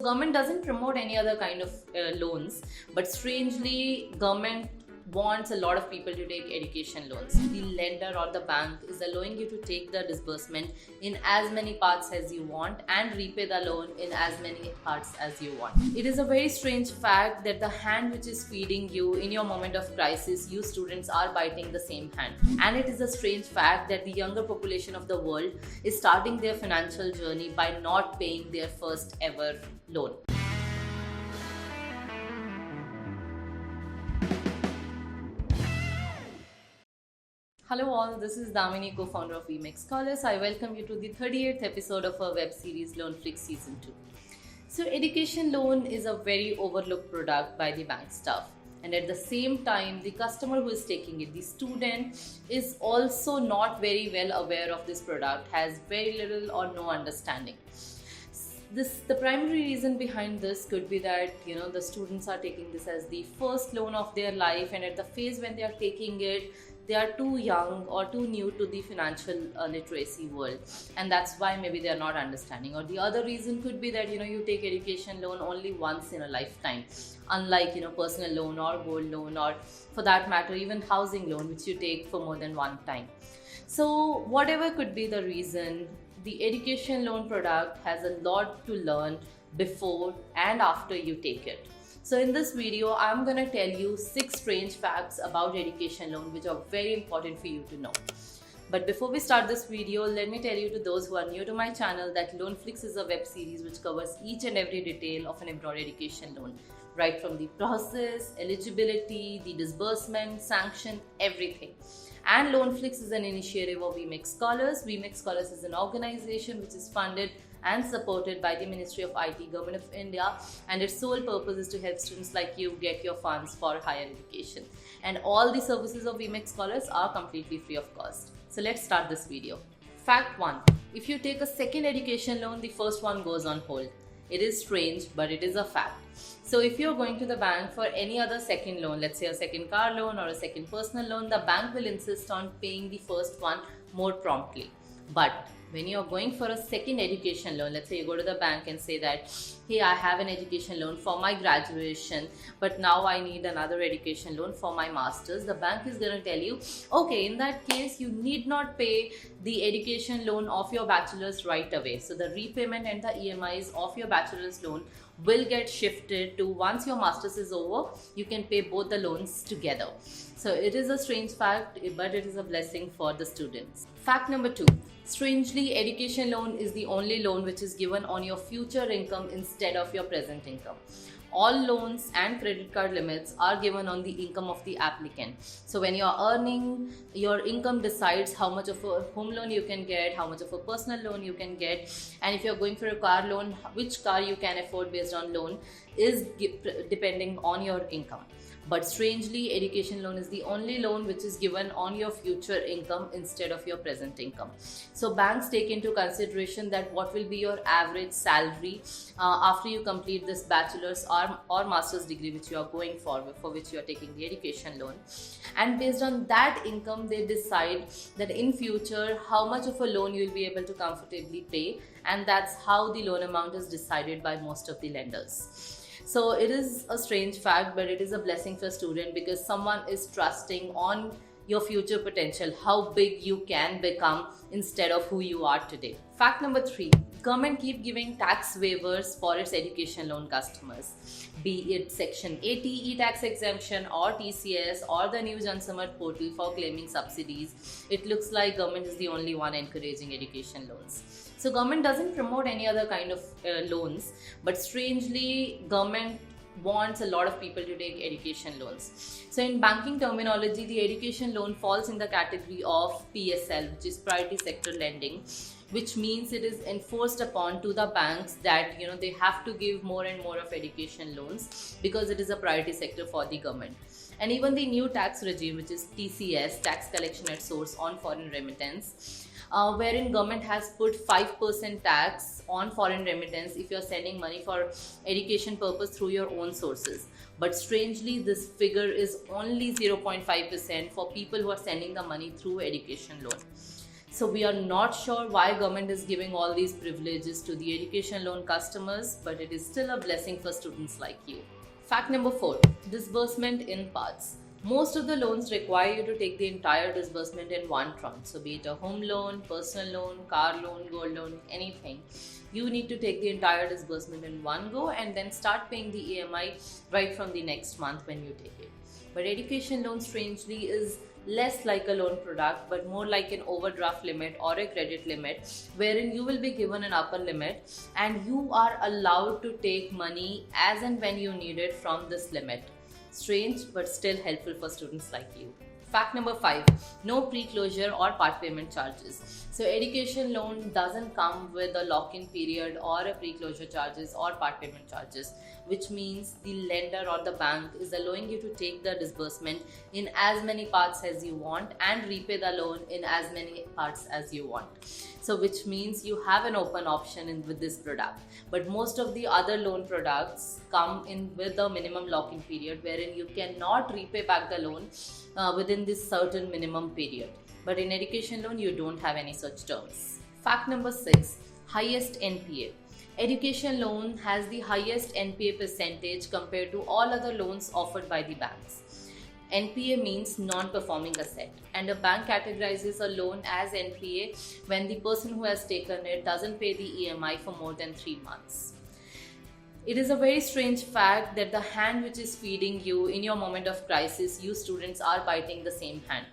Government doesn't promote any other kind of loans, but strangely government wants a lot of people to take education loans. The lender or the bank is allowing you to take the disbursement in as many parts as you want and repay the loan in as many parts as you want. It is a very strange fact that the hand which is feeding you in your moment of crisis, you students are biting the same hand. And it is a strange fact that the younger population of the world is starting their financial journey by not paying their first ever loan. Hello all, this is Damini, co-founder of VMX Scholars. I welcome you to the 38th episode of our web series LoanFlix Season 2. So education loan is a very overlooked product by the bank staff. And at the same time, the customer who is taking it, the student, is also not very well aware of this product, has very little or no understanding. The primary reason behind this could be that the students are taking this as the first loan of their life, and at the phase when they are taking it, they are too young or too new to the financial literacy world, and that's why maybe they are not understanding. Or the other reason could be that you take education loan only once in a lifetime, unlike personal loan or gold loan, or for that matter even housing loan, which you take for more than one time. So whatever could be the reason, the education loan product has a lot to learn before and after you take it. So in this video, I'm going to tell you 6 strange facts about education loan which are very important for you to know. But before we start this video, let me tell you to those who are new to my channel that LoanFlix is a web series which covers each and every detail of an abroad education loan. Right from the process, eligibility, the disbursement, sanction, everything. And LoanFlix is an initiative of VMX Scholars. VMX Scholars is an organization which is funded and supported by the Ministry of IT, Government of India, and its sole purpose is to help students like you get your funds for higher education. And all the services of VMX Scholars are completely free of cost. So let's start this video. Fact 1. If you take a second education loan, the first one goes on hold. It is strange, but it is a fact. So if you're going to the bank for any other second loan, let's say a second car loan or a second personal loan, the bank will insist on paying the first one more promptly. But when you're going for a second education loan, let's say you go to the bank and say that, hey, I have an education loan for my graduation, but now I need another education loan for my master's, the bank is going to tell you, okay, in that case, you need not pay the education loan of your bachelor's right away. So the repayment and the EMIs of your bachelor's loan will get shifted to once your master's is over, you can pay both the loans together. So it is a strange fact, but it is a blessing for the students. Fact number 2. Strangely, education loan is the only loan which is given on your future income instead of your present income. All loans and credit card limits are given on the income of the applicant. So when you are earning, your income decides how much of a home loan you can get, how much of a personal loan you can get, and if you're going for a car loan, which car you can afford based on loan is depending on your income. But strangely, education loan is the only loan which is given on your future income instead of your present income. So banks take into consideration that what will be your average salary after you complete this bachelor's or master's degree which you are going for which you are taking the education loan. And based on that income, they decide that in future how much of a loan you will be able to comfortably pay, and that's how the loan amount is decided by most of the lenders. So it is a strange fact, but it is a blessing for a student because someone is trusting on your future potential, how big you can become instead of who you are today. Fact number 3. Government keep giving tax waivers for its education loan customers, be it Section 80 e-tax exemption or TCS or the new Jan Samad portal for claiming subsidies. It looks like government is the only one encouraging education loans. So government doesn't promote any other kind of loans, but strangely government wants a lot of people to take education loans. So in banking terminology, the education loan falls in the category of PSL, which is priority sector lending, which means it is enforced upon to the banks that they have to give more and more of education loans because it is a priority sector for the government. And even the new tax regime, which is TCS, tax collection at source on foreign remittance, wherein government has put 5% tax on foreign remittance if you're sending money for education purpose through your own sources. But strangely, this figure is only 0.5% for people who are sending the money through education loan. So we are not sure why government is giving all these privileges to the education loan customers, but it is still a blessing for students like you. Fact number 4, disbursement in parts. Most of the loans require you to take the entire disbursement in one tranche. So be it a home loan, personal loan, car loan, gold loan, anything. You need to take the entire disbursement in one go and then start paying the EMI right from the next month when you take it. But education loan, strangely, is less like a loan product but more like an overdraft limit or a credit limit, wherein you will be given an upper limit and you are allowed to take money as and when you need it from this limit. Strange but still helpful for students like you. Fact number 5, no pre-closure or part payment charges. So education loan doesn't come with a lock-in period or a pre-closure charges or part payment charges, which means the lender or the bank is allowing you to take the disbursement in as many parts as you want and repay the loan in as many parts as you want. So which means you have an open option with this product. But most of the other loan products come in with a minimum lock-in period wherein you cannot repay back the loan within this certain minimum period. But in education loan, you don't have any such terms. Fact number 6, highest NPA. Education loan has the highest NPA percentage compared to all other loans offered by the banks. NPA means non-performing asset, and a bank categorizes a loan as NPA when the person who has taken it doesn't pay the EMI for more than 3 months. It is a very strange fact that the hand which is feeding you in your moment of crisis, you students are biting the same hand.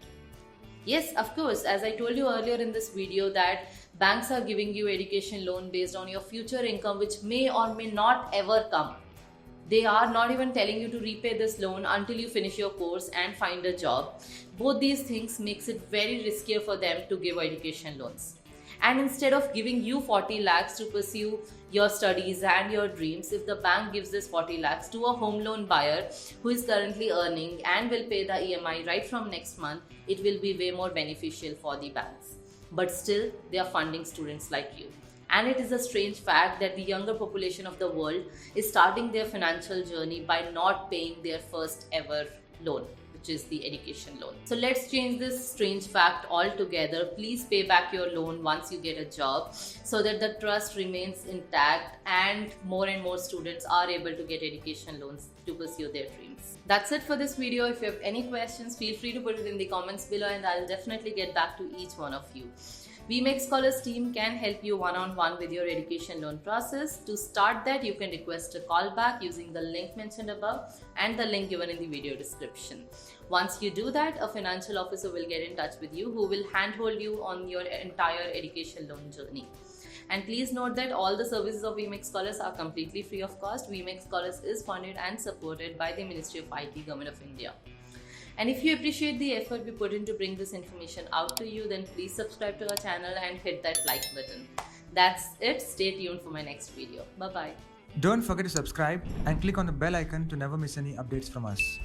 Yes, of course, as I told you earlier in this video that banks are giving you education loan based on your future income, which may or may not ever come. They are not even telling you to repay this loan until you finish your course and find a job. Both these things makes it very riskier for them to give education loans. And instead of giving you 40 lakhs to pursue your studies and your dreams, if the bank gives this 40 lakhs to a home loan buyer who is currently earning and will pay the EMI right from next month, it will be way more beneficial for the banks. But still, they are funding students like you. And it is a strange fact that the younger population of the world is starting their financial journey by not paying their first ever loan, which is the education loan. So let's change this strange fact altogether. Please pay back your loan once you get a job so that the trust remains intact and more students are able to get education loans to pursue their dreams. That's it for this video. If you have any questions, feel free to put it in the comments below and I'll definitely get back to each one of you. VMake Scholars team can help you one-on-one with your education loan process. To start that, you can request a call back using the link mentioned above and the link given in the video description. Once you do that, a financial officer will get in touch with you who will handhold you on your entire education loan journey. And please note that all the services of VMake Scholars are completely free of cost. VMake Scholars is funded and supported by the Ministry of IT, Government of India. And if you appreciate the effort we put in to bring this information out to you, then please subscribe to our channel and hit that like button. That's it. Stay tuned for my next video. Bye-bye. Don't forget to subscribe and click on the bell icon to never miss any updates from us.